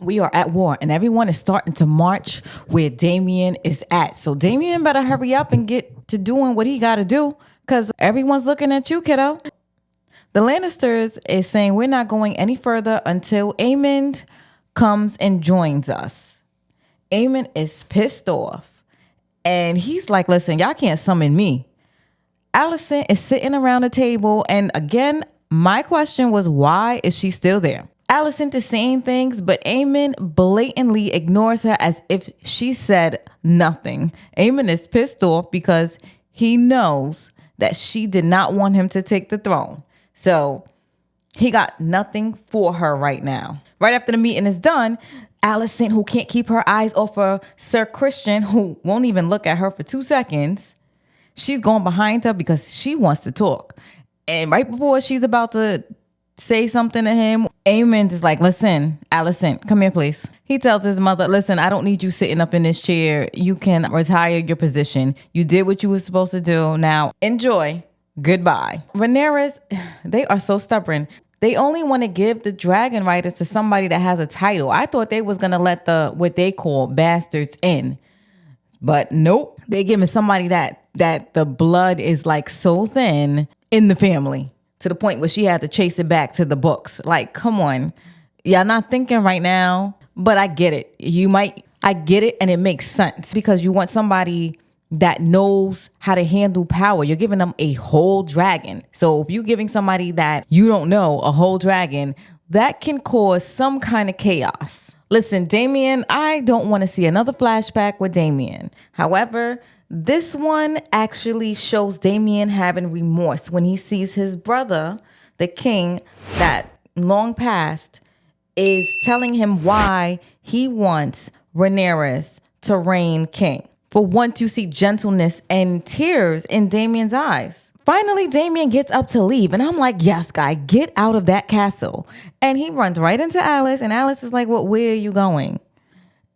We are at war and everyone is starting to march where Daemon is at. So Daemon better hurry up and get to doing what he got to do because everyone's looking at you, kiddo. The Lannisters is saying we're not going any further until Aemond comes and joins us. Aemond is pissed off and he's like, listen, y'all can't summon me. Alicent is sitting around the table and again, my question was, why is she still there? Alicent is saying things, but Aemond blatantly ignores her as if she said nothing. Aemond is pissed off because he knows that she did not want him to take the throne. So he got nothing for her right now. Right after the meeting is done, Alicent, who can't keep her eyes off of Sir Christian, who won't even look at her for 2 seconds, she's going behind her because she wants to talk. And right before she's about to say something to him, Aemond is like, listen, Alicent, come here, please. He tells his mother, listen, I don't need you sitting up in this chair. You can retire your position. You did what you were supposed to do. Now, enjoy. Goodbye. Rhaenyra, they are so stubborn. They only want to give the dragon riders to somebody that has a title. I thought they was going to let the what they call bastards in. But nope. They giving somebody that the blood is like so thin in the family. To the point where she had to chase it back to the books. Like, come on. Y'all not thinking right now, but I get it. I get it and it makes sense because you want somebody that knows how to handle power. You're giving them a whole dragon. So if you're giving somebody that you don't know a whole dragon, that can cause some kind of chaos. Listen, Daemon, I don't want to see another flashback with Daemon. However, this one actually shows Daemon having remorse when he sees his brother, the king that long passed, is telling him why he wants Rhaenyra to reign king. For once you see gentleness and tears in Daemon's eyes. Finally, Daemon gets up to leave and I'm like, yes, guy, get out of that castle. And he runs right into Alice and Alice is like, well, where are you going?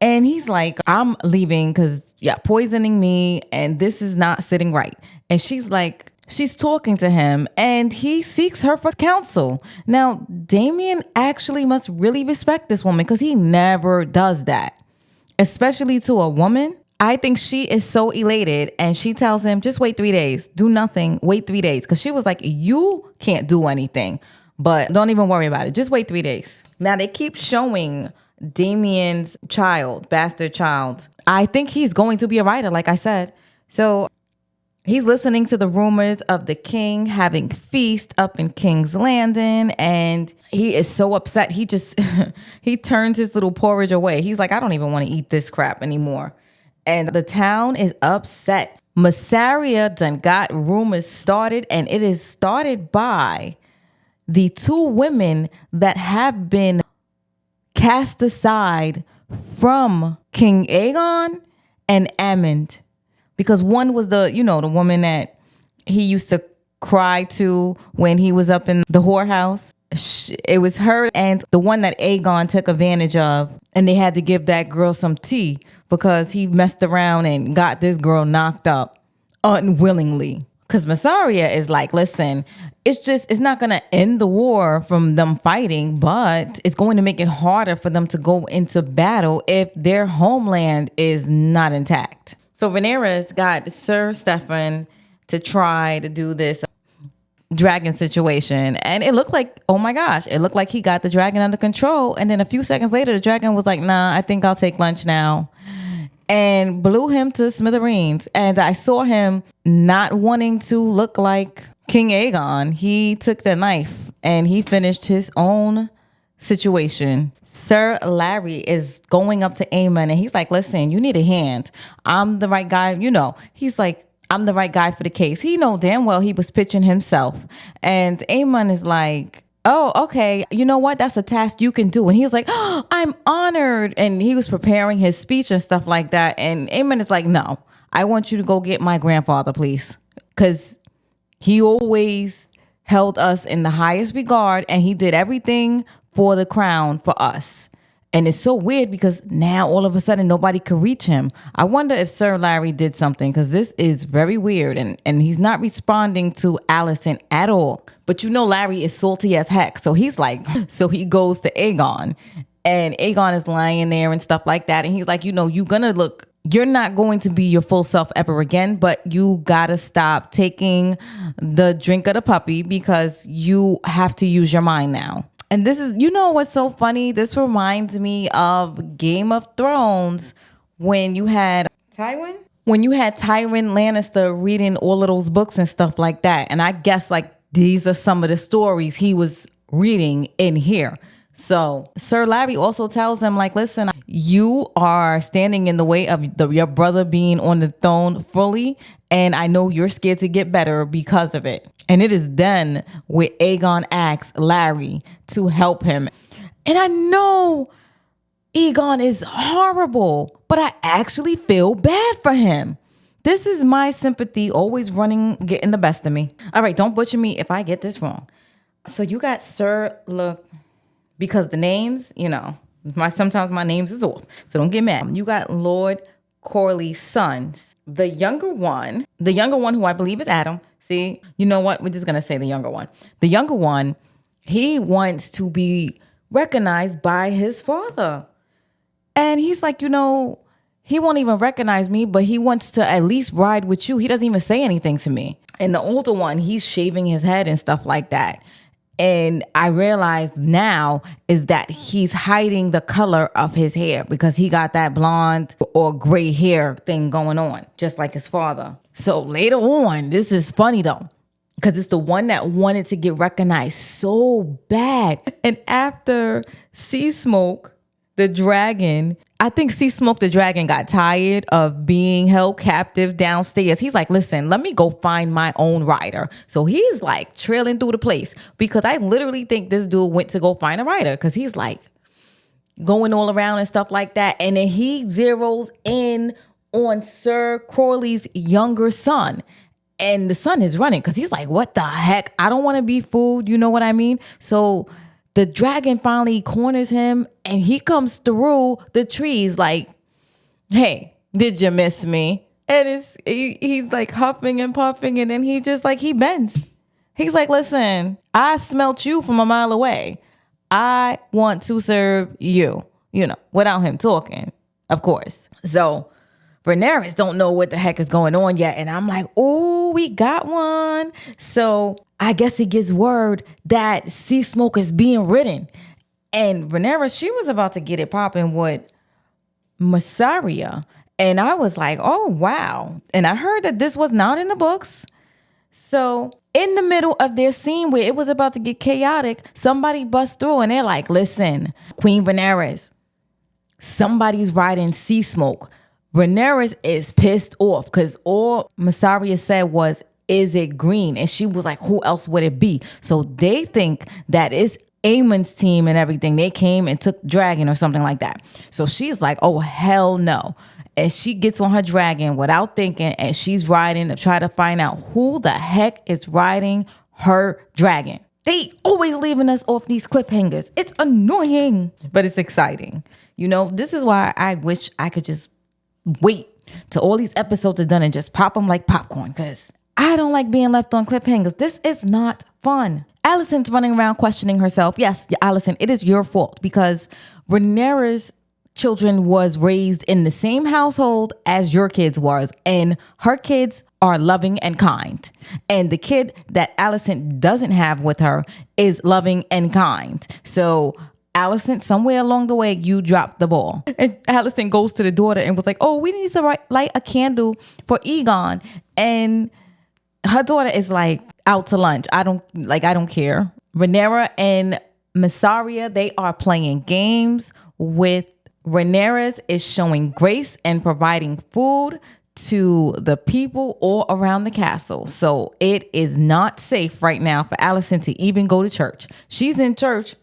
And he's like, I'm leaving because poisoning me and this is not sitting right. And she's like, she's talking to him and he seeks her for counsel. Now, Daemon actually must really respect this woman because he never does that, especially to a woman. I think she is so elated and she tells him, just wait 3 days, do nothing, wait 3 days. Because she was like, you can't do anything, but don't even worry about it. Just wait 3 days. Now they keep showing Daemon's child, bastard child. I think he's going to be a writer, like I said. So he's listening to the rumors of the king having feast up in King's Landing, and he is so upset. He just, he turns his little porridge away. He's like, I don't even want to eat this crap anymore. And the town is upset. Massaria done got rumors started, and it is started by the 2 women that have been cast aside from King Aegon and Aemond, because one was the woman that he used to cry to when he was up in the whorehouse. It was her and the one that Aegon took advantage of, and they had to give that girl some tea because he messed around and got this girl knocked up unwillingly. Because Massaria is like, listen, it's not going to end the war from them fighting, but it's going to make it harder for them to go into battle if their homeland is not intact. So Rhaenyra's got Sir Stefan to try to do this dragon situation. And it looked like, oh my gosh, it looked like he got the dragon under control. And then a few seconds later, the dragon was like, nah, I think I'll take lunch now. And blew him to smithereens. And I saw him not wanting to look like King Aegon. He took the knife and he finished his own situation. Sir Larry is going up to Aemon and he's like, listen, you need a hand. I'm the right guy. He's like, I'm the right guy for the case. He know damn well he was pitching himself. And Aemon is like, oh, okay, you know what? That's a task you can do. And he was like, oh, I'm honored. And he was preparing his speech and stuff like that. And Aemon is like, no, I want you to go get my grandfather, please. Because he always held us in the highest regard and he did everything for the crown for us. And it's so weird because now all of a sudden nobody could reach him. I wonder if Sir Larry did something because this is very weird and he's not responding to Alicent at all. But Larry is salty as heck. So he's like, so he goes to Aegon And Aegon is lying there and stuff like that. And he's like, you're not going to be your full self ever again, but you gotta stop taking the drink of the puppy because you have to use your mind now. And this is, what's so funny? This reminds me of Game of Thrones when you had Tywin Lannister reading all of those books and stuff like that. And I guess like these are some of the stories he was reading in here. So Sir Larry also tells them, like, listen, you are standing in the way of your brother being on the throne fully. And I know you're scared to get better because of it. And it is then where Aegon asks Larry to help him. And I know Aegon is horrible, but I actually feel bad for him. This is my sympathy always getting the best of me. All right, don't butcher me if I get this wrong. So you got because the names, sometimes my names is off. So don't get mad. You got Lord Corley's sons. The younger one who I believe is Adam. See, you know what? We're just going to say the younger one. The younger one, he wants to be recognized by his father. And he's like, he won't even recognize me, but he wants to at least ride with you. He doesn't even say anything to me. And the older one, he's shaving his head and stuff like that. And I realize now is that he's hiding the color of his hair because he got that blonde or gray hair thing going on, just like his father. So later on, this is funny though, because it's the one that wanted to get recognized so bad. And after Seasmoke, the dragon, I think Seasmoke the dragon got tired of being held captive downstairs. He's like, listen, let me go find my own rider. So he's like trailing through the place because I literally think this dude went to go find a rider because he's like going all around and stuff like that. And then he zeroes in on Sir Corley's younger son. And the son is running because he's like, what the heck? I don't want to be fooled. You know what I mean? So the dragon finally corners him and he comes through the trees like, hey, did you miss me? And he's like huffing and puffing. And then he bends. He's like, listen, I smelt you from a mile away. I want to serve you, without him talking, of course. So Rhaenyra don't know what the heck is going on yet. And I'm like, oh, we got one. So I guess he gets word that Seasmoke is being ridden. And Rhaenyra, she was about to get it popping with Mysaria. And I was like, oh, wow. And I heard that this was not in the books. So in the middle of their scene where it was about to get chaotic, somebody busts through and they're like, listen, Queen Rhaenyra, somebody's riding Seasmoke. Rhaenyra is pissed off because all Mysaria said was, is it green? And she was like, who else would it be? So they think that it's Aemon's team and everything. They came and took dragon or something like that. So she's like, oh, hell no. And she gets on her dragon without thinking and she's riding to try to find out who the heck is riding her dragon. They always leaving us off these cliffhangers. It's annoying, but it's exciting. This is why I wish I could just wait till all these episodes are done and just pop them like popcorn because I don't like being left on cliffhangers. This is not fun. Alicent's running around questioning herself. Yes, Alicent, it is your fault because Rhaenyra's children was raised in the same household as your kids was, and her kids are loving and kind. And the kid that Alicent doesn't have with her is loving and kind. So Alicent, somewhere along the way, you dropped the ball. And Alicent goes to the daughter and was like, oh, we need to light a candle for Aegon. And her daughter is like out to lunch. I don't care. Rhaenyra and Mysaria, they are playing games with Rhaenyra is showing grace and providing food to the people all around the castle. So it is not safe right now for Alicent to even go to church. She's in church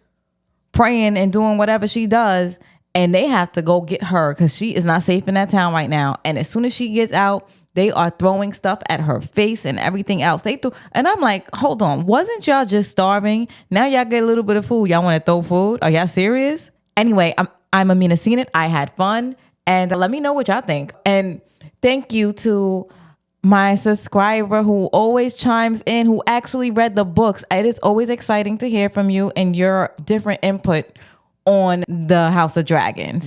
praying and doing whatever she does, and they have to go get her because she is not safe in that town right now. And as soon as she gets out, they are throwing stuff at her face and everything else. And I'm like, hold on, wasn't y'all just starving? Now y'all get a little bit of food. Y'all want to throw food? Are y'all serious? Anyway, I'm AminaSeenIt. I had fun, and let me know what y'all think. And thank you to my subscriber who always chimes in, who actually read the books. It is always exciting to hear from you and your different input on the House of Dragons.